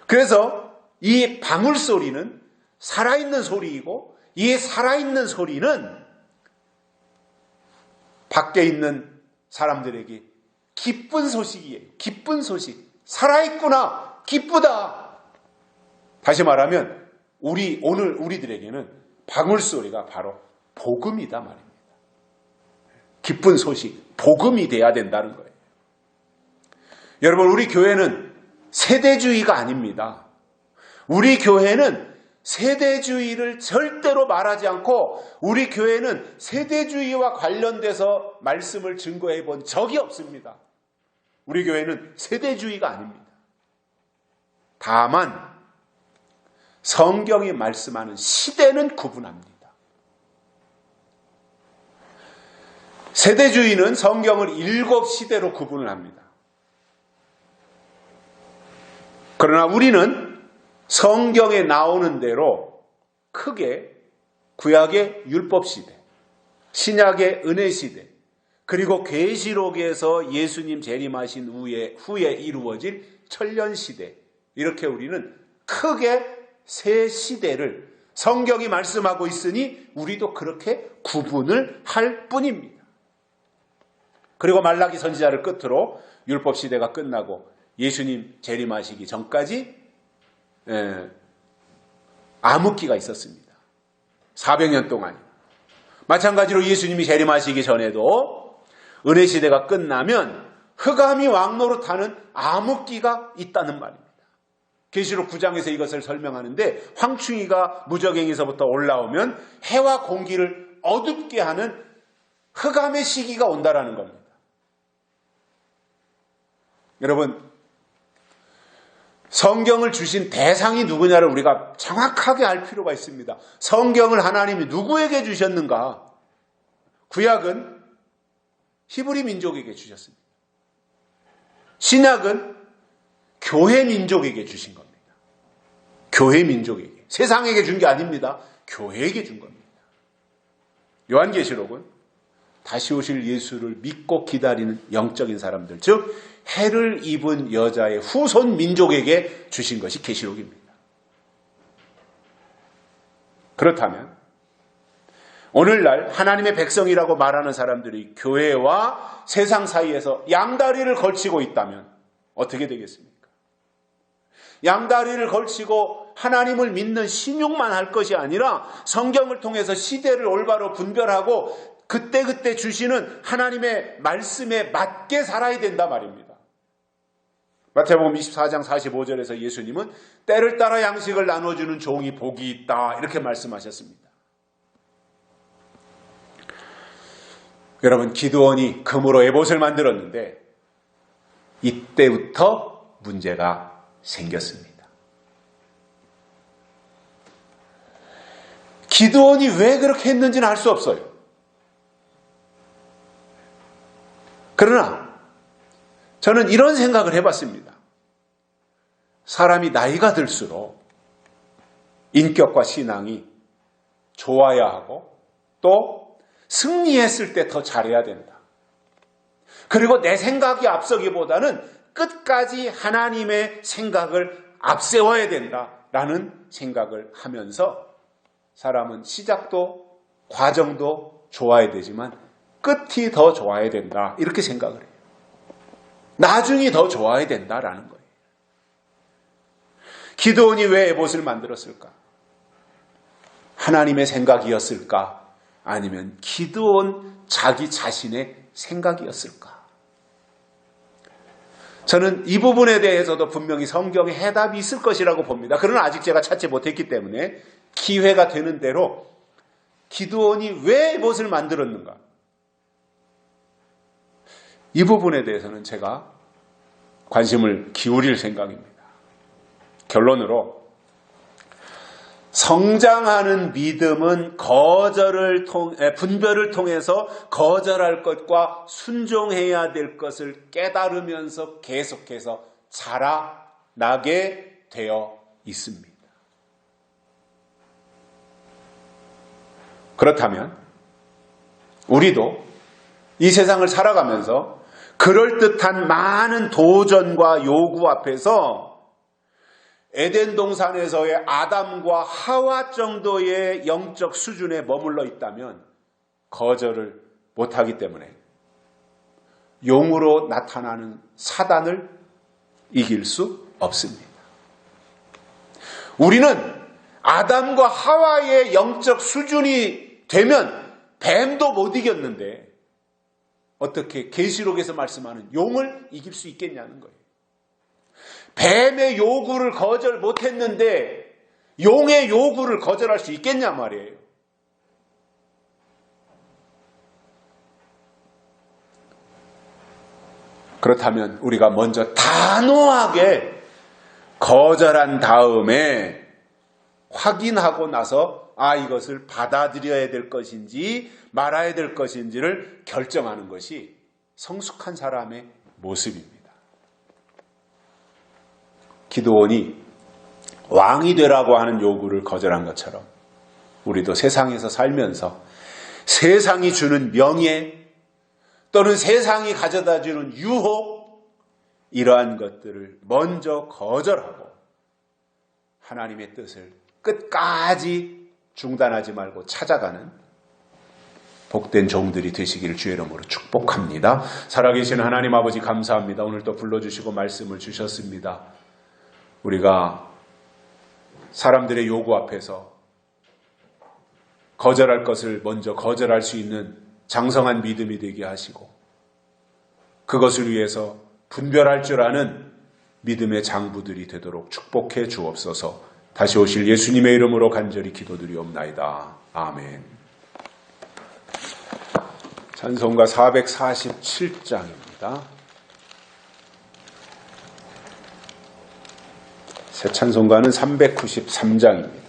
그래서 이 방울 소리는 살아있는 소리이고, 이 살아있는 소리는 밖에 있는 사람들에게 기쁜 소식이에요. 기쁜 소식. 살아있구나. 기쁘다. 다시 말하면 오늘 우리들에게는 방울 소리가 바로 복음이다 말입니다. 기쁜 소식, 복음이 돼야 된다는 거예요. 여러분, 우리 교회는 세대주의가 아닙니다. 우리 교회는 세대주의를 절대로 말하지 않고, 우리 교회는 세대주의와 관련돼서 말씀을 증거해 본 적이 없습니다. 우리 교회는 세대주의가 아닙니다. 다만 성경이 말씀하는 시대는 구분합니다. 세대주의는 성경을 7시대로 구분을 합니다. 그러나 우리는 성경에 나오는 대로 크게 구약의 율법시대, 신약의 은혜시대, 그리고 계시록에서 예수님 재림하신 후에 이루어질 천년시대, 이렇게 우리는 크게 세 시대를 성경이 말씀하고 있으니 우리도 그렇게 구분을 할 뿐입니다. 그리고 말라기 선지자를 끝으로 율법 시대가 끝나고 예수님 재림하시기 전까지 암흑기가 있었습니다. 400년 동안. 마찬가지로 예수님이 재림하시기 전에도 은혜 시대가 끝나면 흑암이 왕노릇하는 암흑기가 있다는 말입니다. 계시록 9장에서 이것을 설명하는데 황충이가 무적행에서부터 올라오면 해와 공기를 어둡게 하는 흑암의 시기가 온다라는 겁니다. 여러분, 성경을 주신 대상이 누구냐를 우리가 정확하게 알 필요가 있습니다. 성경을 하나님이 누구에게 주셨는가? 구약은 히브리 민족에게 주셨습니다. 신약은 교회 민족에게 주신 겁니다. 교회 민족에게. 세상에게 준 게 아닙니다. 교회에게 준 겁니다. 요한계시록은 다시 오실 예수를 믿고 기다리는 영적인 사람들, 즉 해를 입은 여자의 후손 민족에게 주신 것이 계시록입니다. 그렇다면 오늘날 하나님의 백성이라고 말하는 사람들이 교회와 세상 사이에서 양다리를 걸치고 있다면 어떻게 되겠습니까? 양다리를 걸치고 하나님을 믿는 신용만 할 것이 아니라 성경을 통해서 시대를 올바로 분별하고 그때그때 주시는 하나님의 말씀에 맞게 살아야 된다 말입니다. 마태복음 24장 45절에서 예수님은 때를 따라 양식을 나눠주는 종이 복이 있다 이렇게 말씀하셨습니다. 여러분, 기드온이 금으로 에봇을 만들었는데 이때부터 문제가 생겼습니다. 기드온이 왜 그렇게 했는지는 알 수 없어요. 그러나 저는 이런 생각을 해봤습니다. 사람이 나이가 들수록 인격과 신앙이 좋아야 하고 또 승리했을 때 더 잘해야 된다. 그리고 내 생각이 앞서기보다는 끝까지 하나님의 생각을 앞세워야 된다라는 생각을 하면서 사람은 시작도 과정도 좋아야 되지만 끝이 더 좋아야 된다 이렇게 생각을 해요. 나중이 더 좋아야 된다라는 거예요. 기드온이 왜 에봇을 만들었을까? 하나님의 생각이었을까? 아니면 기드온 자기 자신의 생각이었을까? 저는 이 부분에 대해서도 분명히 성경에 해답이 있을 것이라고 봅니다. 그러나 아직 제가 찾지 못했기 때문에 기회가 되는 대로 기드온이 왜 에봇을 만들었는가? 이 부분에 대해서는 제가 관심을 기울일 생각입니다. 결론으로 성장하는 믿음은 분별을 통해서 거절할 것과 순종해야 될 것을 깨달으면서 계속해서 자라나게 되어 있습니다. 그렇다면 우리도 이 세상을 살아가면서 그럴듯한 많은 도전과 요구 앞에서 에덴 동산에서의 아담과 하와 정도의 영적 수준에 머물러 있다면 거절을 못하기 때문에 용으로 나타나는 사단을 이길 수 없습니다. 우리는 아담과 하와의 영적 수준이 되면 뱀도 못 이겼는데 어떻게 계시록에서 말씀하는 용을 이길 수 있겠냐는 거예요. 뱀의 요구를 거절 못했는데 용의 요구를 거절할 수 있겠냐 말이에요. 그렇다면 우리가 먼저 단호하게 거절한 다음에 확인하고 나서 이것을 받아들여야 될 것인지 말아야 될 것인지를 결정하는 것이 성숙한 사람의 모습입니다. 기드온이 왕이 되라고 하는 요구를 거절한 것처럼 우리도 세상에서 살면서 세상이 주는 명예 또는 세상이 가져다주는 유혹 이러한 것들을 먼저 거절하고 하나님의 뜻을 끝까지 중단하지 말고 찾아가는 복된 종들이 되시기를 주의 이름으로 축복합니다. 살아계신 하나님 아버지 감사합니다. 오늘 또 불러주시고 말씀을 주셨습니다. 우리가 사람들의 요구 앞에서 거절할 것을 먼저 거절할 수 있는 장성한 믿음이 되게 하시고 그것을 위해서 분별할 줄 아는 믿음의 장부들이 되도록 축복해 주옵소서. 다시 오실 예수님의 이름으로 간절히 기도드리옵나이다. 아멘. 찬송가 447장입니다. 새 찬송가는 393장입니다.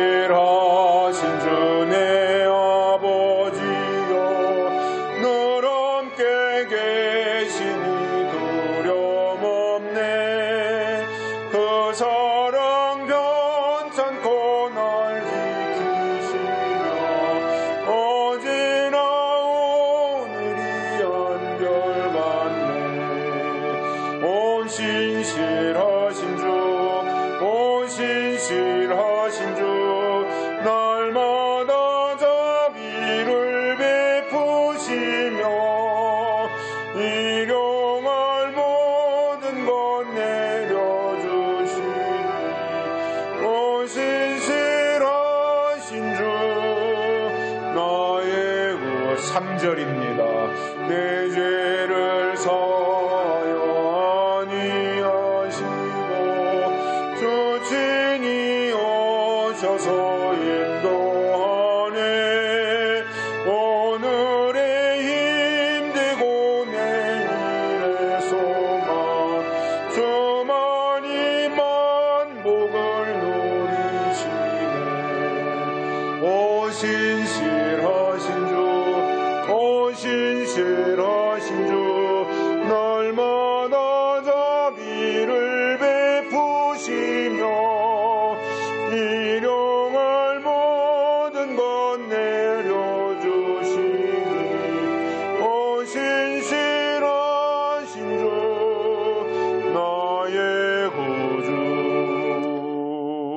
신실하신 주 내 아버지여 늘 함께 계시니 두려움 없네. 그 사랑 변찮고 날 지키시며 어제나 오늘이 한결같네. 온 신실하신 주 신실하신 주 날마다 자비를 베푸시며 일용할 모든 것 내려주시니 오 신실하신 주 나의 구 3절입니다. 내 죄를 사하여 아니하시고 주 친히 오셔서 인도하네. 오늘의 힘되고 내일의 소망 주만이 만복을 누리시네. 오 신실하신 주 오 신실하신